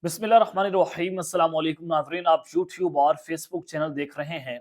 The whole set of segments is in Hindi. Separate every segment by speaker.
Speaker 1: बिस्मिल्लाहिर्रहमानिर्रहीम अस्सलाम वालेकुम नाज़रीन, आप यूट्यूब और फेसबुक चैनल देख रहे हैं।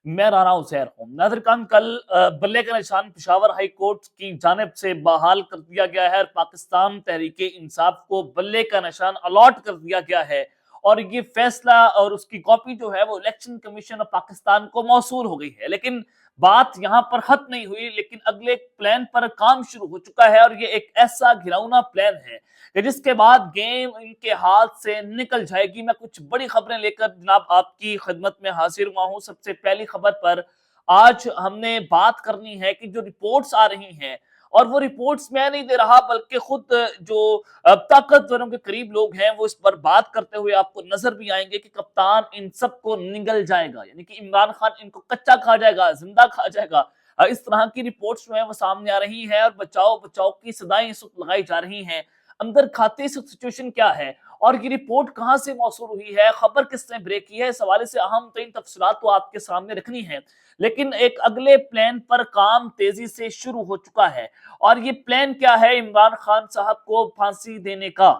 Speaker 1: मैं राना उज़ैर हूँ। नाज़रीन, कल बल्ले का निशान पेशावर हाई कोर्ट की जानिब से बहाल कर दिया गया है और पाकिस्तान तहरीक इंसाफ को बल्ले का निशान अलॉट कर दिया गया है और ये फैसला और उसकी कॉपी जो है वो इलेक्शन कमीशन ऑफ पाकिस्तान को मौसूल हो गई है। लेकिन बात यहाँ पर खत्म नहीं हुई, लेकिन अगले प्लान पर काम शुरू हो चुका है और ये एक ऐसा घिनौना प्लान है कि जिसके बाद गेम इनके हाथ से निकल जाएगी। मैं कुछ बड़ी खबरें लेकर जनाब आपकी खिदमत में हाजिर हुआ हूं। सबसे पहली खबर पर आज हमने बात करनी है कि जो रिपोर्ट्स आ रही हैं, और वो रिपोर्ट्स मैं नहीं दे रहा बल्कि खुद जो ताकतवरों के करीब लोग हैं वो इस पर बात करते हुए आपको नजर भी आएंगे कि कप्तान इन सबको निगल जाएगा, यानी कि इमरान खान इनको कच्चा खा जाएगा, जिंदा खा जाएगा। इस तरह की रिपोर्ट्स जो है वो सामने आ रही है और बचाओ बचाओ की सदाएं इस वक्त लगाई जा रही हैं। अंदर खाते से सिचुएशन क्या है और ये रिपोर्ट कहां से मौसूल हुई है, खबर किसने ब्रेक की है, इस हवाले से अहम तरीन तफसीलात तो आपके सामने रखनी है। लेकिन एक अगले प्लान पर काम तेजी से शुरू हो चुका है और ये प्लान क्या है, इमरान खान साहब को फांसी देने का।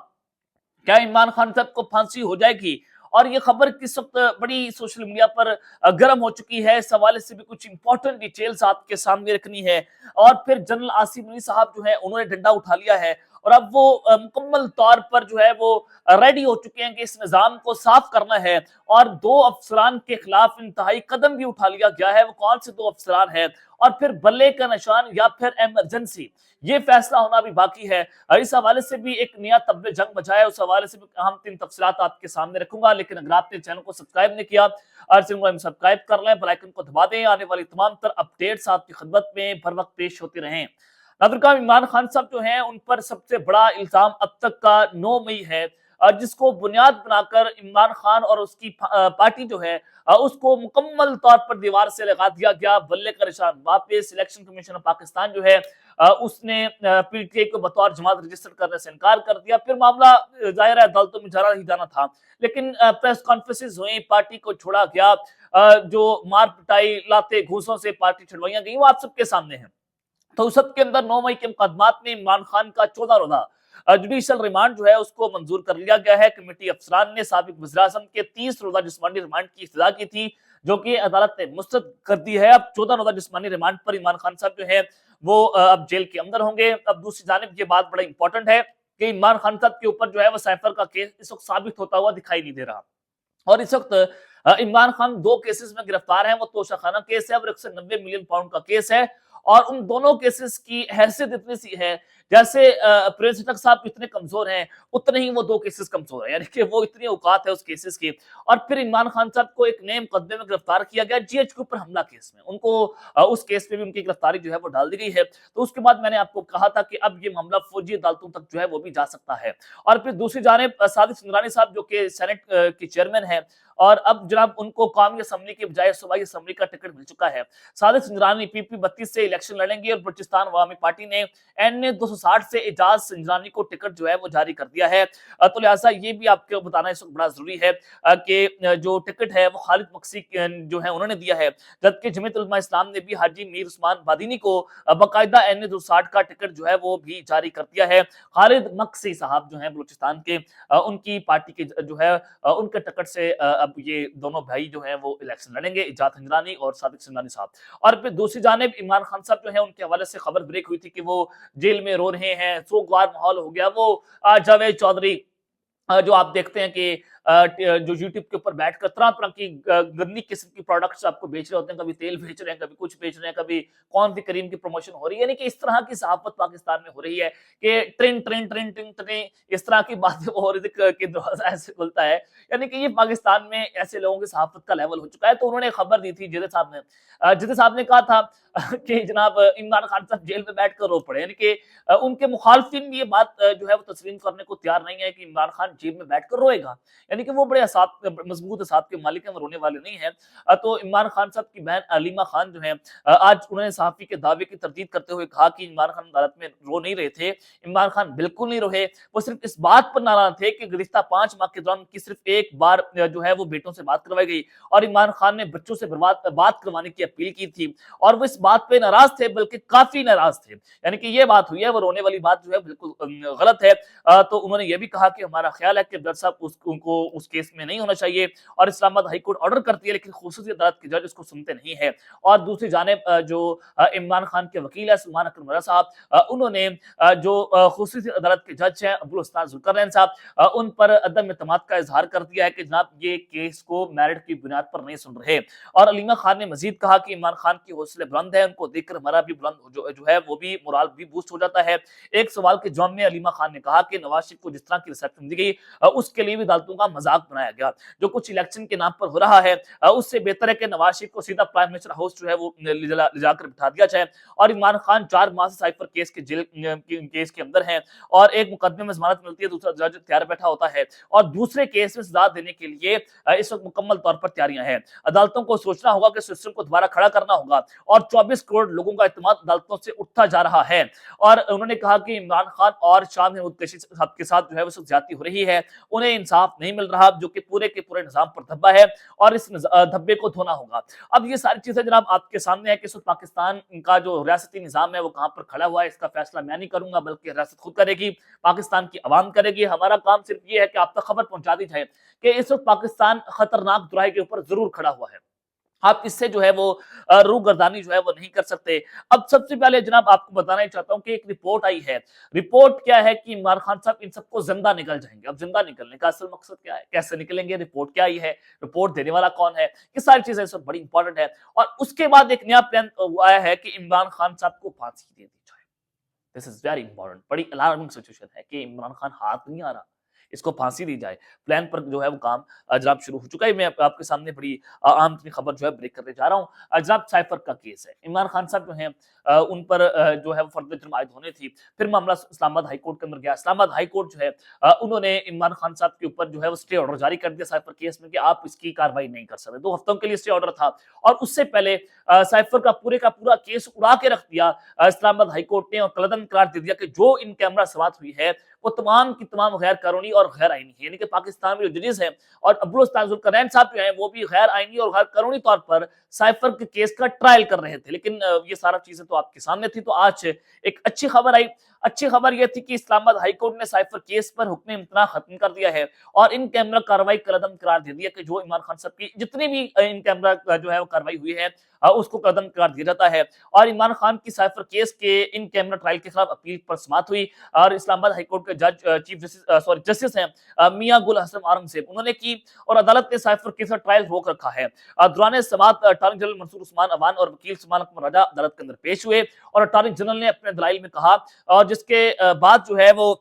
Speaker 1: क्या इमरान खान साहब को फांसी हो जाएगी? और ये खबर किस वक्त बड़ी सोशल मीडिया पर गर्म हो चुकी है, इस हवाले से भी कुछ इंपॉर्टेंट डिटेल्स आपके सामने रखनी है। और फिर जनरल आसिफ मनी साहब जो है उन्होंने डंडा उठा लिया है और अब वो मुकम्मल तौर पर जो है वो रेडी हो चुके हैं कि इस निजाम को साफ करना है। और दो अफसरान के खिलाफ इंतहाई कदम भी उठा लिया गया है। वो कौन से दो अफसरान है और फिर बल्ले का निशान या फिर इमरजेंसी, ये फैसला होना भी बाकी है। इस हवाले से भी एक नया तब्बे जंग बचा है, उस हवाले से भी अहम तीन तफसीलात आपके सामने रखूंगा। लेकिन अगर आपने चैनल को सब्सक्राइब नहीं किया, सब्सक्राइब कर लें, बेल आइकन को दबा दें, आने वाली तमाम तर अपडेट्स आपकी खिदमत में भर वक्त पेश होती रहें। नाज़रीन, इमरान खान साहब जो हैं उन पर सबसे बड़ा इल्जाम अब तक का 9 मई है, जिसको बुनियाद बनाकर इमरान खान और उसकी पार्टी जो है उसको मुकम्मल तौर पर दीवार से लगा दिया गया। बल्ले का निशान वापस इलेक्शन कमीशन ऑफ पाकिस्तान जो है उसने पीटीआई को बतौर जमात रजिस्टर करने से इनकार कर दिया। फिर मामला जाहिर है अदालतों में जाना ही जाना था, लेकिन प्रेस कॉन्फ्रेंसेस हुई, पार्टी को छोड़ा गया, जो मार पिटाई लाते घूसों से पार्टी छुड़वाइयां गई वो आप सबके सामने है। तो उस सब के अंदर 9 मई के मुकदमात में इमरान खान का 14 रोजा जुडिशियल रिमांड जो है उसको मंजूर कर लिया गया है। कमेटी अफसरान ने साबिक वज़ीर-ए-आज़म के 30 रोजा जिस्मानी रिमांड की इस्तदा की थी, जो कि अदालत ने मुस्तरद कर दी है। अब 14 रोजा जिस्मानी रिमांड पर इमरान खान साहब जो है वो अब जेल के अंदर होंगे। अब दूसरी जानिब ये बात बड़ा इंपॉर्टेंट है कि इमरान खान साहब के ऊपर जो है वो साइफर का केस इस वक्त साबित होता हुआ दिखाई नहीं दे रहा। और इस वक्त इमरान खान दो केसेस में गिरफ्तार हैं। वो तोशाखाना केस है और 190 मिलियन पाउंड का केस है। और उन दोनों केसेस की हैसियत इतनी सी है जैसे प्रिंस हटक साहब इतने कमजोर हैं उतने ही वो दो केसेस कमजोर है, यानी कि वो इतनी औकात है उस केसेस की। और फिर इमरान खान साहब को एक नए मुकदमे में गिरफ्तार किया गया, जीएच के ऊपर हमला केस में। उनको उस केस में भी उनकी गिरफ्तारी जो है वो डाल दी गई है। तो उसके बाद मैंने आपको कहा था कि अब ये मामला फौजी अदालतों तक जो है वो भी जा सकता है। और फिर दूसरी जानिब सादिक सुंदरानी साहब जो कि सेनेट के चेयरमैन है, और अब जनाब उनको कौमी असम्बली के बजाय सूबाई असम्बली का टिकट मिल चुका है। सादिक सुंदरानी पीपी 32 से इलेक्शन लड़ेंगे और बलूचिस्तान अवामी पार्टी ने एनए 260 से एजाज सुंदरानी को टिकट जो है वो जारी कर दिया है। तो लिहाजा ये भी आपको बताना इस वक्त बड़ा जरूरी है कि जो टिकट है वो खालिद मक्सी जो है उन्होंने दिया है, जबकि जमीयत उलमा इस्लाम ने भी हाजी मीर उस्मान बादीनी को बाकायदा एनए 260 का टिकट जो है वो भी जारी कर दिया है। खालिद मक्सी साहब जो है बलूचिस्तान के, उनकी पार्टी के जो है उनके टिकट से अब ये दोनों भाई जो हैं वो इलेक्शन लड़ेंगे, इजाज हिंदरानी और सादिक सिंधानी साहब। और फिर दूसरी जानिब इमरान खान साहब जो है उनके हवाले से खबर ब्रेक हुई थी कि वो जेल में रो रहे हैं, सोगवार माहौल हो गया। वो जावेद चौधरी जो आप देखते हैं कि जो यूट्यूब के ऊपर बैठकर तरह तरह की गंदी किस्म की प्रोडक्ट्स आपको बेच रहे होते हैं, कभी तेल बेच रहे हैं, कभी कुछ बेच रहे हैं, कभी कौन सी करीम की प्रमोशन हो रही है, यानी कि इस तरह की सहाफत पाकिस्तान में हो रही है कि train train train train train इस तरह की बातें हो रही थी कि दरवाजा ऐसे खुलता है। यानी कि ये पाकिस्तान में ऐसे लोगों की सहाफत का लेवल हो चुका है। तो उन्होंने खबर दी थी जिदे साहब ने, जिदे साहब ने कहा था कि जनाब इमरान खान साहब जेल में बैठकर रो पड़े, यानी कि उनके मुखालफिन भी ये बात जो है वो तस्लीम करने को तैयार नहीं है कि इमरान खान जेल में बैठकर रोएगा। यानी यानी कि वो बड़े मजबूत असाब के मालिक हैं, वो रोने वाले नहीं हैं। तो इमरान खान साहब की बहन अलीमा खान जो है, आज उन्होंने सहाफ़ी के दावे की तरदीद करते हुए कहा कि इमरान खान अदालत में रो नहीं रहे थे। इमरान खान बिल्कुल नहीं रोए, वो सिर्फ इस बात पर नाराज थे कि गुज़िश्ता 5 माह के दौरान उनकी सिर्फ एक बार जो है वो बेटों से बात करवाई गई और इमरान खान ने बच्चों से बात करवाने की अपील की थी और वो इस बात पे नाराज थे, बल्कि काफ़ी नाराज थे। यानी कि ये बात हुई है, वो रोने वाली बात जो है बिल्कुल गलत है। तो उन्होंने ये भी कहा कि हमारा ख़्याल है कि जज साहब उनको उस केस में नहीं होना चाहिए और इस्लामाबाद हाई कोर्ट ऑर्डर करती है, लेकिन ख़ुसूसी अदालत के जज इसको सुनते नहीं है। और दूसरी जानिब जो इमरान खान के वकील है सलमान अकरम रज़ा साहब, उन्होंने जो ख़ुसूसी अदालत के जज हैं अब्दुल उस्ताद ज़ुल्करनैन साहब, उन पर अदम एतमाद का इज़हार कर दिया है कि जनाब ये केस को मेरिट की बुनियाद पर नहीं सुन रहे। और अलीमा खान ने मज़ीद कहा कि इमरान खान की हौसले बुलंद है, उनको देखकर हमारा भी बुलंद जो है वो भी मोराल भी बूस्ट हो जाता है। एक सवाल के जवाब में अलीमा खान ने कहा कि नवाज शरीफ को जिस तरह की रिसेप्शन दी गई, उसके लिए भी अदालतों का मजाक बनाया गया। जो कुछ इलेक्शन के नाम पर हो रहा है, उससे बेहतर है कि नवाज शरीफ को सीधा प्राइम मिनिस्टर हाउस जो है वो ले जाकर बिठा दिया जाए। और इमरान खान 4 माह से साइफर केस के केस के अंदर हैं और एक मुकदमे में जमानत मिलती है, दूसरा जज तैयार बैठा होता है और दूसरे केस में सजा देने के लिए इस वक्त मुकम्मल तौर पर तैयारियां हैं। अदालतों को सोचना होगा कि सिस्टम को दोबारा खड़ा करना होगा और 24 करोड़ लोगों का एतमाद अदालतों से उठता जा रहा है। और उन्होंने कहा कि इमरान खान और शाह महमूद कुरैशी साहब के साथ जो है वो ज्यादती हो रही है, उन्हें इंसाफ नहीं मिल रहा, जो कि पूरे के पूरे निजाम पर धब्बा है और इस धब्बे को धोना होगा। अब ये सारी चीजें जनाब आपके सामने है कि पाकिस्तान का जो रियासती निजाम है वो कहां पर खड़ा हुआ है, इसका फैसला मैं नहीं करूंगा, बल्कि रियासत खुद करेगी, पाकिस्तान की आवाम करेगी। हमारा काम सिर्फ ये है कि आप तक खबर पहुंचा दी जाए कि इस वक्त पाकिस्तान खतरनाक दुराहे के ऊपर जरूर खड़ा हुआ है। आप इससे जो है वो रूगर्दानी जो है वो नहीं कर सकते। अब सबसे पहले जनाब आपको बताना ही चाहता हूं कि एक रिपोर्ट आई है। रिपोर्ट क्या है कि इमरान खान साहब इन सबको जिंदा निकल जाएंगे। अब जिंदा निकलने का असल मकसद क्या है, कैसे निकलेंगे, रिपोर्ट क्या आई है, रिपोर्ट देने वाला कौन है, ये सारी चीजें सब बड़ी इंपॉर्टेंट है। और उसके बाद एक नया प्लान आया है कि इमरान खान साहब को फांसी दे दी जाए। दिस इज वेरी इंपॉर्टेंट, बड़ी अलार्मिंग सिचुएशन है कि इमरान खान हाथ नहीं आ रहा, इसको फांसी दी जाए। प्लान पर जो है वो काम जनाब शुरू हो चुका है। मैं आपके सामने बड़ी आम तरीन खबर जो है ब्रेक करने जा रहा हूँ। जनाब साइफर का केस है, इमरान खान साहब जो हैं उन पर जो है वो फर्द जुर्म आयद होने थी। फिर मामला इस्लामाबाद हाई कोर्ट के अंदर गया। इस्लामाबाद हाई कोर्ट जो है उन्होंने इमरान खान साहब के ऊपर जो है वो स्टे ऑर्डर जारी कर दिया साइफर केस में कि आप इसकी कार्रवाई नहीं कर सकते। 2 हफ्तों के लिए स्टे ऑर्डर था और उससे पहले साइफर का पूरा केस उड़ा के रख दिया इस्लामाबाद हाई कोर्ट ने और कलअदम करार दे दिया कि जो इन कैमरा समाअत हुई है वो तमाम की तमाम गैर कानूनी और गैर आईनी है। यानी कि पाकिस्तान में जो जजेस हैं और अब्दुल उस्ताद ज़ुल्करनैन साहब जो हैं वो भी गैर आईनी और गैर कानूनी तौर पर साइफर के केस का ट्रायल कर रहे थे। लेकिन ये सारा चीजें तो आपके सामने थी। तो आज एक अच्छी खबर आई। अच्छी खबर यह थी कि इस्लामाबाद हाई कोर्ट ने साइफर केस पर हुक्म इम्तना खत्म कर दिया है और इन कैमरा कार्रवाई कलअदम करार दे दिया कि जो इमरान खान साहब की जितनी भी इन कैमरा जो है वो कार्रवाई हुई है उसको कदम करार दिया जाता है। और इमरान खान की साइफर केस के इन कैमरा ट्रायल के खिलाफ अपील पर समाअत हुई और इस्लामाबाद हाई कोर्ट के चीफ जस्टिस हैं मियां गुल हसन औरंगजेब, उन्होंने की और अदालत ने साइफर केस का ट्रायल रोक रखा है। दौरान समाअत अटॉर्नी जनरल मंसूर उस्मान अवान और वकील सलमान अकरम राजा अदालत के अंदर पेश हुए और अटॉर्नी जनरल ने अपने दलाइल में कहा और जिसके बाद जो है वो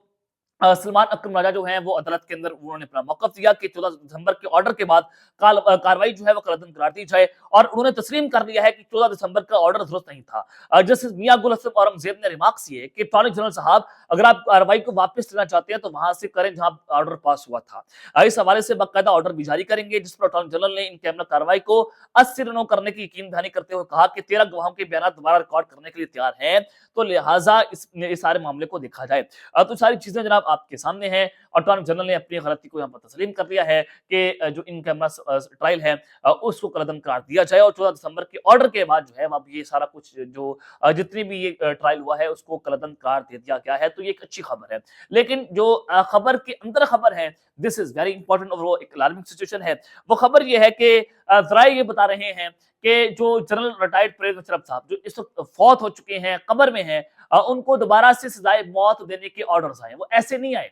Speaker 1: सलमान अकरम राजा जो हैं वो अदालत के अंदर उन्होंने अपना मौक़िफ़ दिया कि 14 दिसंबर के ऑर्डर के बाद कार्रवाई जो है वो कलअदम करार दी जाए और उन्होंने तस्लीम कर लिया है कि 14 दिसंबर का ऑर्डर दुरुस्त नहीं था। जस्टिस मियां गुल हसन औरंगजेब ने रिमार्क्स किए कि अटॉर्नी जनरल साहब अगर आप कार्रवाई को वापस लेना चाहते हैं तो वहां से करें जहां ऑर्डर पास हुआ था। इस हवाले से बाकायदा ऑर्डर भी जारी करेंगे जिस पर अटॉर्नी जनरल ने इन कैमरा कार्रवाई को 80 रनों करने की यकीन दहानी करते हुए कहा कि 13 गवाहों के बयान दोबारा रिकॉर्ड करने के लिए तैयार हैं, तो लिहाजा इस सारे मामले को देखा जाए। तो सारी चीजें जनाब आपके सामने हैं। अटॉर्नी जनरल ने अपनी गलती को यहाँ पर तस्लीम कर लिया है कि जो इन कैमरा ट्रायल है उसको कलअदम करार दिया जाए और 14 दिसंबर के ऑर्डर के बाद जो है अब ये सारा कुछ जो जितनी भी ये ट्रायल हुआ है उसको कलअदम करार दे दिया गया है। तो ये एक अच्छी खबर है। लेकिन जो खबर के अंदर खबर है, दिस इज वेरी इंपॉर्टेंट और वो एक अलार्मिंग सिचुएशन है। वो खबर ये है कि जराए ये बता रहे हैं कि जो जनरल रिटायर्ड परवेज मुशर्रफ साहब जो इस वक्त फौत हो चुके हैं, कब्र में हैं, उनको दोबारा से सजाए मौत देने के ऑर्डर्स आए। वो ऐसे नहीं आए,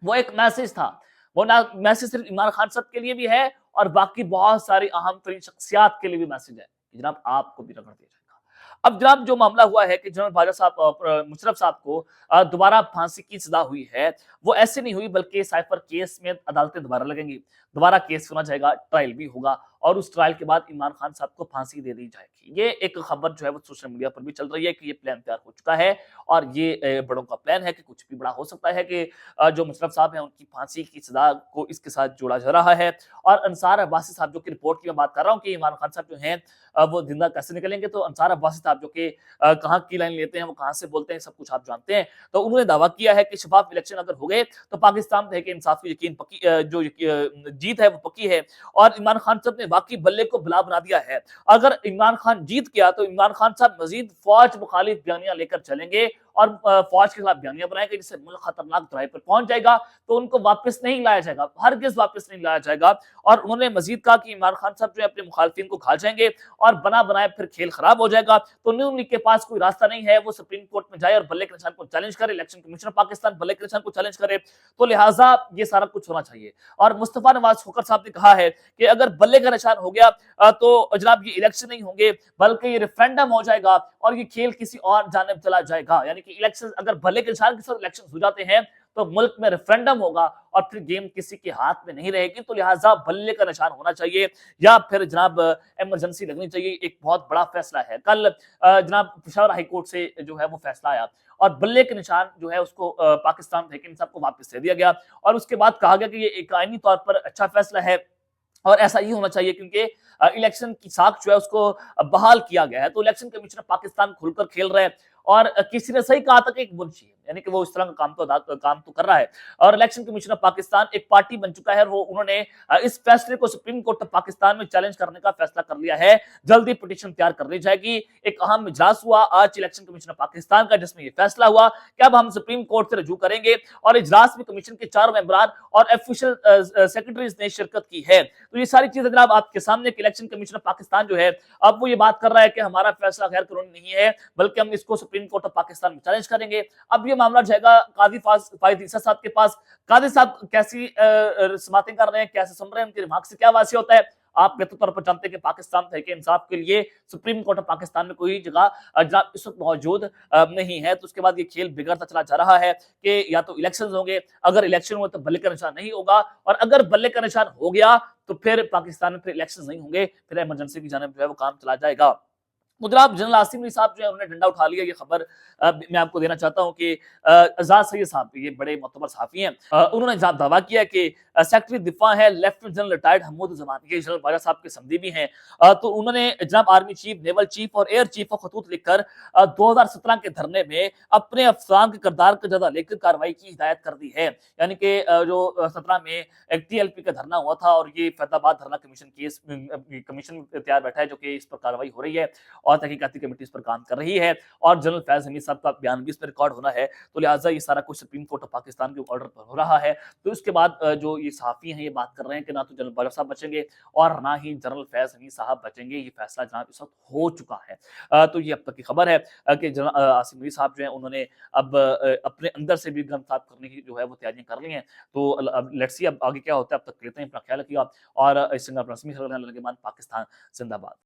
Speaker 1: वो एक मैसेज था। वो ना मैसेज सिर्फ इमरान खान साहब के लिए भी है और बाकी बहुत सारी अहम तरीन शख्सियात के लिए भी मैसेज है कि जनाब आपको भी रगड़ दिया जाएगा। अब जनाब जो मामला हुआ है कि जनरल बाजवा साहब मुशर्रफ साहब को दोबारा फांसी की सजा हुई है, वो ऐसे नहीं हुई बल्कि साइफर केस में अदालतें दोबारा लगेंगी, दोबारा केस सुना जाएगा, ट्रायल भी होगा और उस ट्रायल के बाद इमरान खान साहब को फांसी दे दी जाएगी। ये एक खबर जो है वो सोशल मीडिया पर भी चल रही है कि ये प्लान तैयार हो चुका है और ये बड़ों का प्लान है कि कुछ भी बड़ा हो सकता है कि जो मुशर्रफ साहब हैं उनकी फांसी की सजा को इसके साथ जोड़ा जा रहा है। और अंसार अब्बासी साहब जो कि रिपोर्ट की मैं बात कर रहा हूँ कि इमरान खान साहब जो हैं वो जिंदा कैसे निकलेंगे, तो अंसार अब्बासी साहब जो कि कहाँ की लाइन लेते हैं, वो कहाँ से बोलते हैं, सब कुछ आप जानते हैं। तो उन्होंने दावा किया है कि शफाफ इलेक्शन अगर हो गए तो पाकिस्तान तहरीक इंसाफ की यकीन पक्की जीत है वो पक्की है और इमरान खान साहब ने वाकई बल्ले को बला बना दिया है। अगर इमरान खान जीत गया तो इमरान खान साहब मजीद फौज मुखालिफ बयानियां लेकर चलेंगे और फौज के खिलाफ बयानियां बनाएंगे, जिससे मुल्क खतरनाक दराय पर पहुंच जाएगा। तो उनको वापस नहीं लाया जाएगा, हरगिज वापस नहीं लाया जाएगा। और उन्होंने मजीद कहा कि इमरान खान साहब जो है अपने मुखालिफिन को खा जाएंगे और बना बनाए फिर खेल खराब हो जाएगा। तो नून लीग के पास कोई रास्ता नहीं है, वो सुप्रीम कोर्ट में जाए और बल्ले के निशान को चैलेंज करे, इलेक्शन कमीशन ऑफ पाकिस्तान बल्ले के निशान को चैलेंज करे। तो लिहाजा ये सारा कुछ होना चाहिए। और मुस्तफा नवाज खोखर साहब ने कहा है कि अगर बल्ले का निशान हो गया तो जनाब ये इलेक्शन नहीं होंगे बल्कि ये रेफरेंडम हो जाएगा और ये खेल किसी और जानिब चला जाएगा। यानी कि इलेक्शन अगर भले के निशान के साथ इलेक्शन हो जाते हैं तो मुल्क में रेफरेंडम होगा और फिर गेम किसी के हाथ में नहीं रहेगी। तो लिहाजा बल्ले का निशान होना चाहिए या फिर जनाब इमरजेंसी लगनी चाहिए। एक बहुत बड़ा फैसला है कल जनाब पेशावर हाई कोर्ट से जो है वो फैसला आया और बल्ले के निशान जो है उसको पाकिस्तान तहरीक इंसाफ को वापस दे दिया गया और उसके बाद कहा गया कि ये एक आईनी तौर पर अच्छा फैसला है और ऐसा ही होना चाहिए क्योंकि इलेक्शन की साख जो है उसको बहाल किया गया है। तो इलेक्शन कमीशन पाकिस्तान खुलकर खेल रहा है और किसी ने सही कहा था कि एक मुंशी है, यानी कि वो इस तरह का काम तो कर रहा है और इलेक्शन कमीशन ऑफ पाकिस्तान एक पार्टी बन चुका है और वो उन्होंने इस फैसले को सुप्रीम कोर्ट ऑफ पाकिस्तान में चैलेंज करने का फैसला कर लिया है। जल्दी पिटीशन तैयार कर ली जाएगी। एक अहम इजलास हुआ आज इलेक्शन कमीशन ऑफ पाकिस्तान का जिसमें यह फैसला हुआ कि अब हम सुप्रीम कोर्ट से रजू करेंगे और इजलास में कमीशन के 4 मेंबरान और ऑफिशियल सेक्रेटरीज ने शिरकत की है। तो ये सारी चीजें जनाब आपके सामने इलेक्शन कमीशन ऑफ पाकिस्तान जो है अब वो ये बात कर रहा है कि हमारा फैसला गैर कानूनी नहीं है बल्कि हम इसको सुप्रीम कोर्ट ऑफ पाकिस्तान में चैलेंज करेंगे। अब ये मामला जाएगा काजी फायद ईसा साहब के पास। काजी साहब कैसी बातें कर रहे हैं, कैसे सुन रहे हैं, उनके दिमाग से क्या वासी होता है, आप बेहतर तौर पर जानते हैं कि पाकिस्तान तहरीक इंसाफ के लिए सुप्रीम कोर्ट ऑफ पाकिस्तान में कोई जगह जनाब इस वक्त मौजूद नहीं है। तो उसके बाद ये खेल बिगड़ता चला जा रहा है कि या तो इलेक्शन होंगे, अगर इलेक्शन हुए तो बल्ले का निशान नहीं होगा और अगर बल्ले का निशान हो गया तो फिर पाकिस्तान में फिर इलेक्शन नहीं होंगे, फिर इमरजेंसी की जानिब जो है वो काम चला जाएगा। तो जनाब जनरल आसिम अली साहब जो है उन्होंने डंडा उठा लिया। ये खबर मैं आपको देना चाहता हूं कि आजाद सैयद साहब ये बड़े मोतबर सहाफी हैं, उन्होंने दावा किया कि सेक्रेटरी दिफा है lieutenant general retired Hamood Zaman, ये जनरल बाजा साहब के समधी भी हैं। तो उन्होंने जनाब आर्मी चीफ, नेवल चीफ और एयर चीफ को खतूत लिखकर 2017 के धरने में अपने अफसरान के किरदार का जायजा लेकर कार्रवाई की हिदायत कर दी है। यानी कि जो 17 में एक TLP का धरना हुआ था और ये फैसलाबाद धरना कमीशन केस कमीशन तैयार बैठा है जो कि इस पर कार्रवाई हो रही है और तहकीकाती कमेटी इस पर काम कर रही है और जनरल फैज हमीद साहब का बयान भी इस पर रिकॉर्ड होना है। तो लिहाजा ये सारा कुछ सुप्रीम कोर्ट ऑफ पाकिस्तान के ऑर्डर पर हो रहा है। तो इसके बाद जो ये सहाफी हैं ये बात कर रहे हैं कि ना तो जनरल बाजवा साहब बचेंगे और ना ही जनरल फैज हमीद साहब बचेंगे। ये फैसला जनाब इस वक्त हो चुका है। तो ये अब तक की खबर है कि जनरल आसिम अली साहब जो है उन्होंने अब अपने अंदर से भी गन साफ करने की जो है वो तैयारियां कर ली हैं। तो अब लेट्स सी अब आगे क्या होता है। अब तक लेते हैं, अपना ख्याल रखिएगा और इस पाकिस्तान जिंदाबाद।